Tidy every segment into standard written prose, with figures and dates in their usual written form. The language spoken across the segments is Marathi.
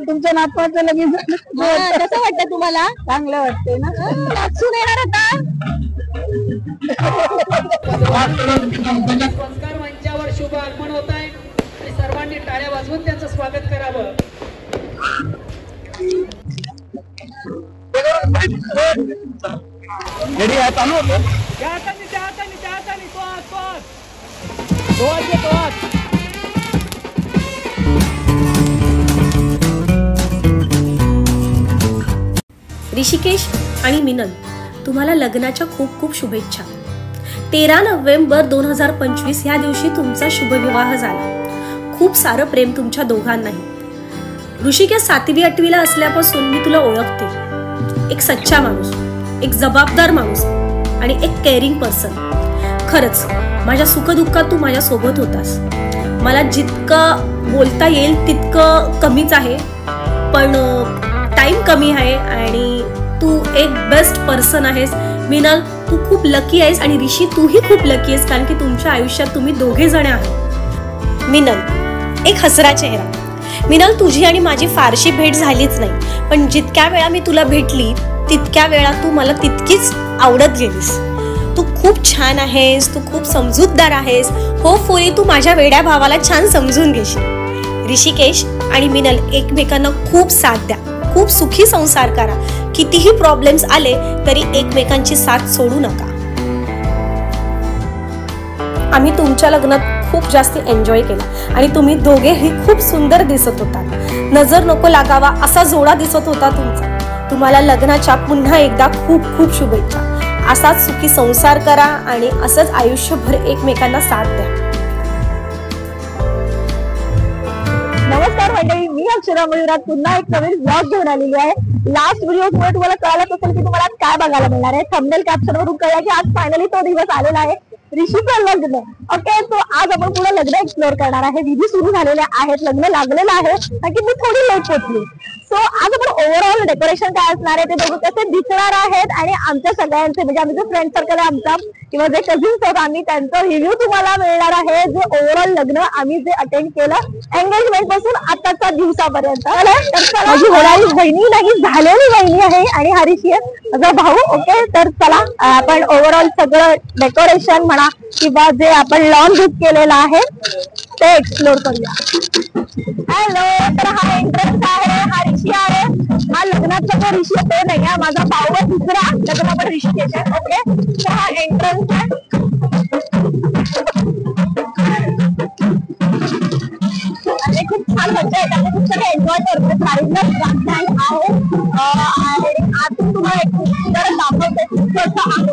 तुमच्या नातवाचं लगेच कसं वाटतं तुम्हाला? चांगलं वाटतंय ना. नाचून येणार आता. संस्कार मंचावर शुभ आगमन होत आहे आणि सर्वांनी टाळ्या वाजवून त्यांचं स्वागत करावं. ऋषिकेश आणि मिनल, तुम्हाला लग्नाच्या खूप खूप शुभेच्छा. 13 नोव्हेंबर 2025 ह्या दिवशी तुमचा शुभविवाह झाला. खूप सारं प्रेम तुमच्या दोघांनाही. ऋषिकेश 7वी 8वीला असल्यापासून मी तुला ओळखते. एक सच्चा माणूस, एक जबाबदार माणूस आणि एक केअरिंग पर्सन. खरंच माझ्या सुखदुःखात तू माझ्या सोबत होतास. मला जितकं बोलता येईल तितकं कमीच आहे, पण टाइम कमी आहे आणि तू एक बेस्ट पर्सन आहेस. मिनल, तू खूप लकी आहेस आणि ऋषी तूही खूप लकी आहेस, कारण की तुमच्या आयुष्यात तुम्ही दोघे जण आहात. मिनल, एक हसरा चेहरा. मिनल, तुझी आणि माझी फारशी भेट झालीच नाही, पण जितक्या वेळा मी तुला भेटली तितक्या वेळा तू मला तितकीच आवडत गेलीस. तू खूप छान आहेस, तू खूप समजूतदार आहेस. होपफुली तू माझ्या वेड्या भावाला छान समजून घेशील. ऋषिकेश आणि मिनल, एकमेकांना खूप साथ द्या. खूप सुखी संसार करा. कितीही प्रॉब्लेम्स आले तरी एकमेकांची साथ सोडू नका. आम्ही तुमच्या लग्नात खूप जास्त एन्जॉय केला आणि तुम्ही दोघेही खूप सुंदर दिसत होतात. नजर नको लागावा असा जोडा दिसत होता तुमचा. तुम्हाला लग्नाच्या पुन्हा एकदा खूप खूप शुभेच्छा. असाच सुखी संसार करा आणि असंच आयुष्यभर एकमेकांना साथ द्या. नमस्कार मंडळी, मी अक्षरा मयुरात पुन्हा एक नवीन ब्लॉग घेऊन आलेली आहे. लास्ट व्हिडिओमुळे तुम्हाला कळालंच असेल की तुम्हाला आज काय बघायला मिळणार आहे. थंबनेल कॅप्शन वरून कळलं की आज फायनली तो दिवस आलेला आहे, ऋषीचं लग्न. ओके, तो आज आपण पुढे लग्न एक्सप्लोर करणार आहे. विधी सुरू झालेले आहेत, लग्न लागलेलं आहे, की मी थोडी लेट पोहोचली. सो आज आपण ओव्हरऑल डेकोरेशन काय असणार आहे, ते दोघं कसे दिसणार आहेत आणि आमच्या सगळ्यांचे म्हणजे आम्ही जो फ्रेंड सर्कल आहे आमचा किंवा जे कझिन्स आहेत आम्ही, त्यांचा रिव्ह्यू तुम्हाला मिळणार आहे. जे ओव्हरऑल लग्न आम्ही जे अटेंड केलं एंगेजमेंट पासून आताच्या दिवसापर्यंत. माझी होणारी बहिणी नाही, झालेली बहिणी आहे आणि हा ऋषी आहे माझा भाऊ. ओके, तर चला आपण ओव्हरऑल सगळं डेकोरेशन म्हणा किंवा जे आपण लॉन बुक केलेलं आहे ते एक्सप्लोर करूया. हॅलो, तर हा एंट्रन्स आहे, हा ऋषी आहे. हा लग्नाचा जो ऋषी तो नाही आहे, माझा भाऊ आहे दुसरा, लग्न पण ऋषिकेश आहे. ओके, तर हा एंट्रन्स आहे. आणि खूप छान मजा येते, आपण खूप सगळे एन्जॉय करतो. प्राईजला आहे आणि आतून तुम्हाला एक खूप सुंदर दाखवते कसं आहे.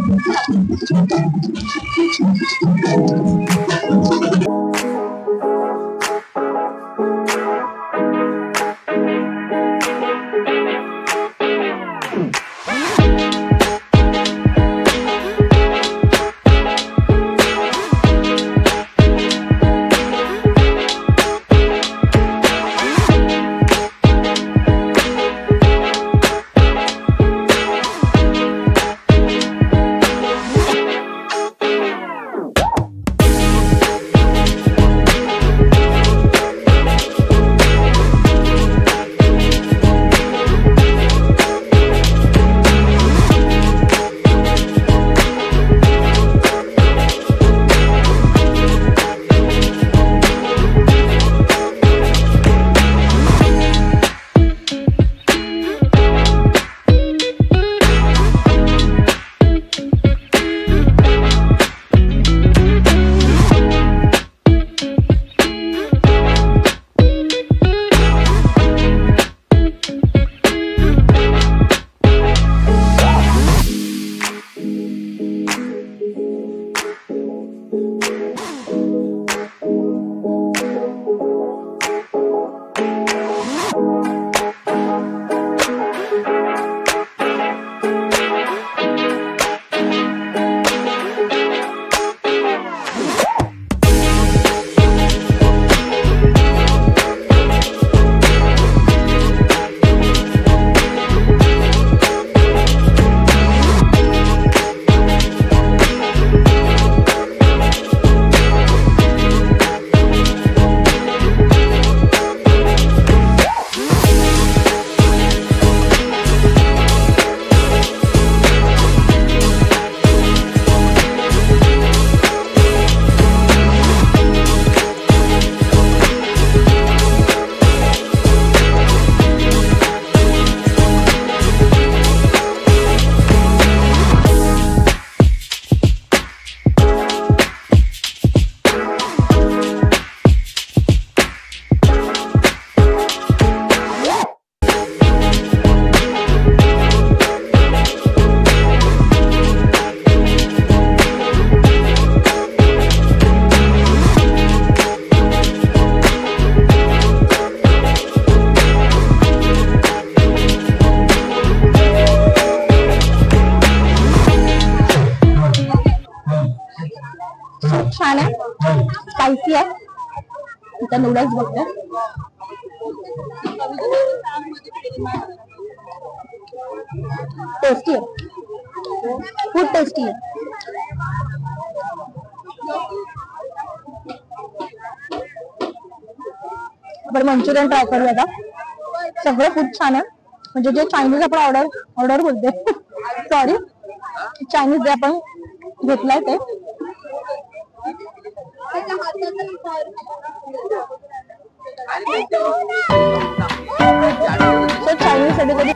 स्पायसी आहे. आता नूडल्स बघते. टेस्टी आहे, खूप टेस्टी आहे. आपण मंचुरियन ट्राय करूया आता. सगळं खूप छान आहे. म्हणजे जे चायनीज आपण ऑर्डर बोलते, सॉरी, चायनीज जे आपण घेतलंय ते. चायनीज साठी कधी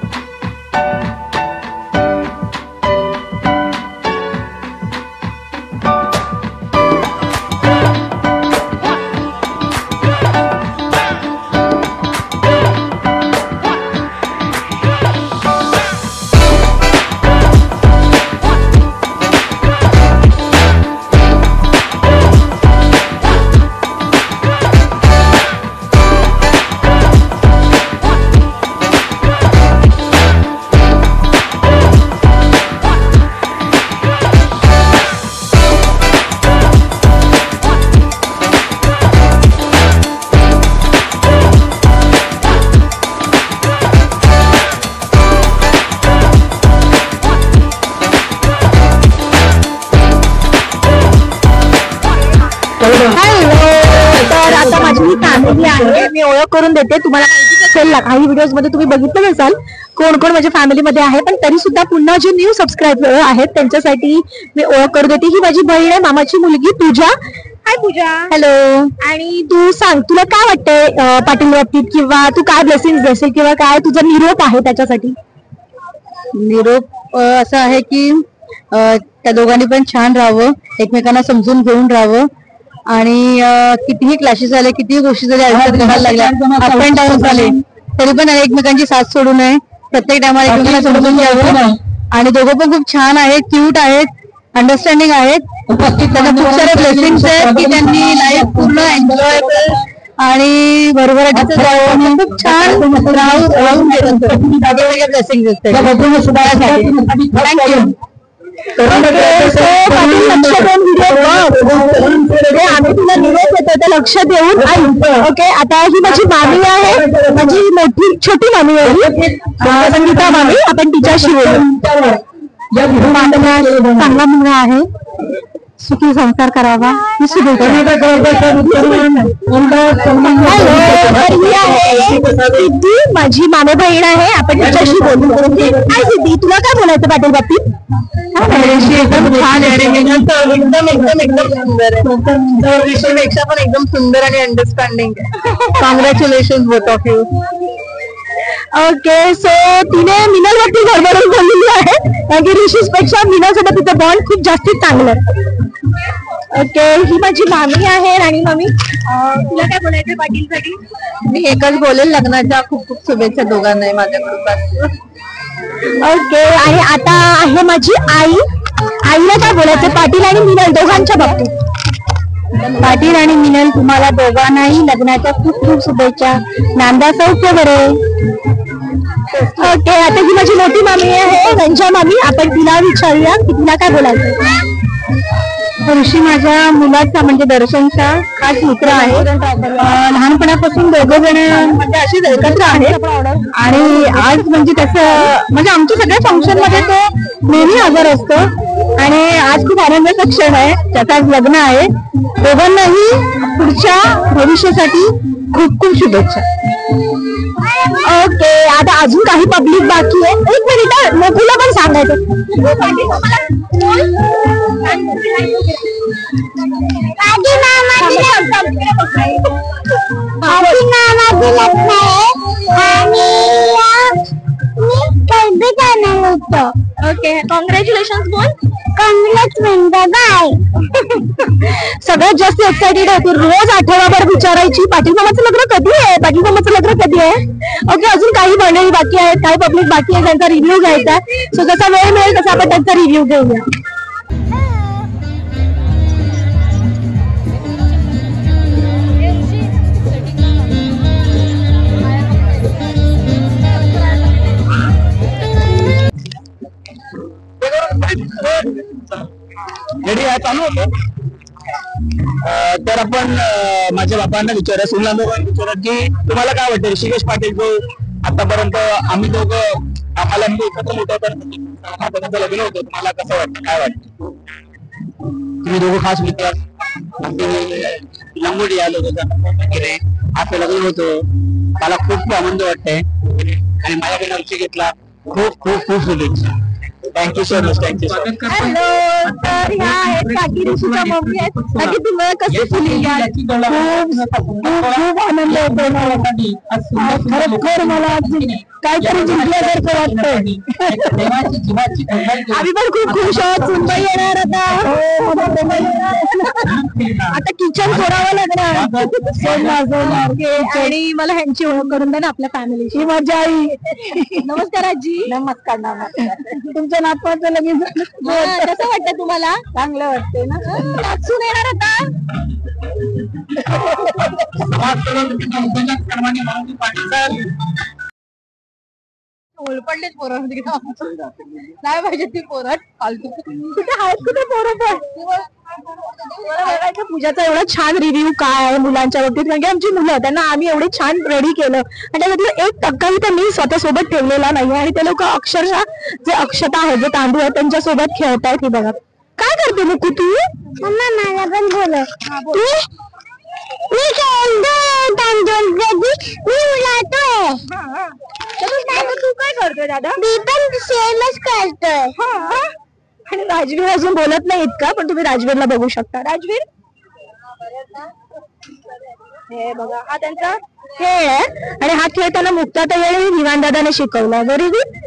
मी ओळख करून देते. तुम्हाला माहिती असेल, काही व्हिडिओज मध्ये तुम्ही बघितलं असाल कोण कोण माझ्या फॅमिलीमध्ये आहे, पण तरी सुद्धा पुन्हा जे न्यू सबस्क्रायबर आहेत त्यांच्यासाठी मी ओळख करून देते. ही माझी बहीण आहे, मामाची मुलगी पूजा. हाय पूजा. हॅलो. आणि तू सांग, तुला काय वाटतंय पाटील बाबतीत, किंवा तू काय ब्लेसिंग देशील, किंवा काय तुझा निरोप आहे त्याच्यासाठी? निरोप असं आहे की त्या दोघांनी पण छान राहावं, एकमेकांना समजून घेऊन राहावं, आणि कितीही क्लॅशेस झाले, कितीही गोष्टी जरी आयुष्यात घडायला लागल्या, अप अँड डाऊन झाले, तरी पण एकमेकांची साथ सोडू नये. प्रत्येक टायमाला एकमेकांना समजून घ्यावं. आणि दोघं पण खूप छान आहेत, क्यूट आहेत, अंडरस्टँडिंग आहेत. त्यांना खूप सारे ब्लेसिंग्स आहेत की त्यांनी लाईफ पूर्ण एन्जॉयबल आणि बरोबर खूप छान राहून वेगवेगळ्या ब्लेसिंग्स असतात. थँक्यू. आम्ही तुला निरोप देतो, ते लक्ष देऊन ऐक. ओके, आता ही माझी मामी आहे, माझी छोटी मामी आहे संगीता मामी. आपण तिच्याशी बोलू. चांगला मुलगा आहे, सुखी संसार करावा ही शुभेच्छा. सिद्धी माझी मामे बहीण आहे, आपण तिच्याशी बोलू. काय सिद्धी, तुला काय बोलायचं पाटील बाबतीत? एकदम छान आहे, एकदम एकदम एकदम सुंदर आहे, विश्वपेक्षा पण एकदम सुंदर आणि अंडरस्टँडिंग आहे. Congratulation both of you. Okay, so तिने मिनल वरती भरभरून बोललेली आहे, कारण की ऋषीश पेक्षा मिनल सोबत तिचं बॉन्ड खूप जास्त चांगलं आहे. ओके, ही माझी मामी आहे, राणी मामी. तुला काय बोलायचं पाटीलसाठी? मी एकच बोलेल, लग्नाच्या खूप खूप शुभेच्छा दोघांनाही माझ्याकडून. ओके, आणि आता आहे माझी आई. आईला काय बोलायचं पाटील आणि मिनल दोघांच्या बाबतीत? पाटील आणि मिनल, तुम्हाला दोघांनाही लग्नाच्या खूप खूप शुभेच्छा. नांदा सौख्य बरे. ओके, आता ही माझी मोठी मामी आहे, रंजा मामी. आपण तिला विचारूया की तिला काय बोलायचं. ऋषी माझ्या मुलाचा म्हणजे दर्शनचा खास मित्र आहे. लहानपणापासून दोघं जण म्हणजे अशीच एकत्र आहेत, आणि आज म्हणजे त्याचं म्हणजे आमच्या सगळ्या फंक्शन मध्ये तो नेहमी हजर असतो, आणि आज खूप आनंदाचा क्षण आहे. त्याचं आज लग्न आहे. दोघांनाही पुढच्या भविष्यासाठी खूप खूप शुभेच्छा. ओके, आता अजून काही पब्लिक बाकी आहे. एक मिनिट, मोठीला पण सांगायचं. ओके, कॉंग्रॅच्युलेशन बोल. Congratulation bye. सगळ्यात जास्त एक्साइटेड होती, रोज आठवडाभर विचारायची पाटील मामाचं लग्न कधी आहे, पाटील मामाचं लग्न कधी आहे. ओके, अजून काही मंडळी बाकी आहेत, काही पब्लिक बाकी आहे, त्यांचा रिव्ह्यू घ्यायचा. सो जसा वेळ मिळेल तसा आपण त्यांचा रिव्ह्यू घेऊया. रेडी आहे, चालू होतं. तर आपण माझ्या बाबांना विचारूया, सुनील बाबांना विचारूया की तुम्हाला काय वाटतं ऋषिकेश पाटील जो आतापर्यंत आम्ही दोघं आम्हाला एकत्र मोठं होतं लग्न होतं, तुम्हाला कसं वाटतं, काय वाटतं? तुम्ही दोघं खास मित्र लंगोटी आलो वगैरे असं लग्न होतं, मला खूप आनंद वाटतंय आणि माझ्याकडे ऋषिकेशला खूप खूप खूप शुभेच्छा. Thank you so much. Thank you. Hello, तर ह्या आहेत काकी ऋषीच्या मम्मी आहेत. काकी तुम्हाला कसं फुली खूप खूप आनंद होतो मला. खरोखर मला काहीतरी जिंकल्यासारखं वाटतंय. आम्ही पण खूप खुश आहोत. सुनबाई येणार आता किचन सोडावं लागणार. आणि मला ह्यांची ओळख करून द्या ना आपल्या फॅमिलीची. मजा आई. नमस्कार आजी. नमस्कार. नमस्कार. तुमच्या नातवाचं लगेच कसं वाटतं तुम्हाला? चांगलं वाटतंय ना. नाचून येणार आता. ओळपडलेच पोरं नाही पाहिजे ती पोरं फालतू. कुठे आहेत कुठे पोरं पण पूजाचा एवढा छान रिव्ह्यू काय आहे मुलांच्या बाबतीत, कारण की आमची मुलं त्यांना आम्ही एवढे छान रेडी केलं आणि त्याच्यातलं 1% तर मी स्वतः सोबत ठेवलेला नाही आणि ते लोक अक्षरशः जे अक्षता आहेत जे तांदूळ आहेत त्यांच्या सोबत खेळतायत. ही बघा काय करते मुकू तू? मम्मा मला पण बोल. मी तांदूळ मी उलाटोय. तू काय करतोय दादा? मी पण सेमच करतोय. आणि राजवीर अजून बोलत नाही इतका, पण तुम्ही राजवीरला बघू शकता. राजवीर हे बघा हा त्यांचा खेळ आहे आणि हा खेळ त्यांना मुक्ता ताई आणि विवान दादाने शिकवला. Very good.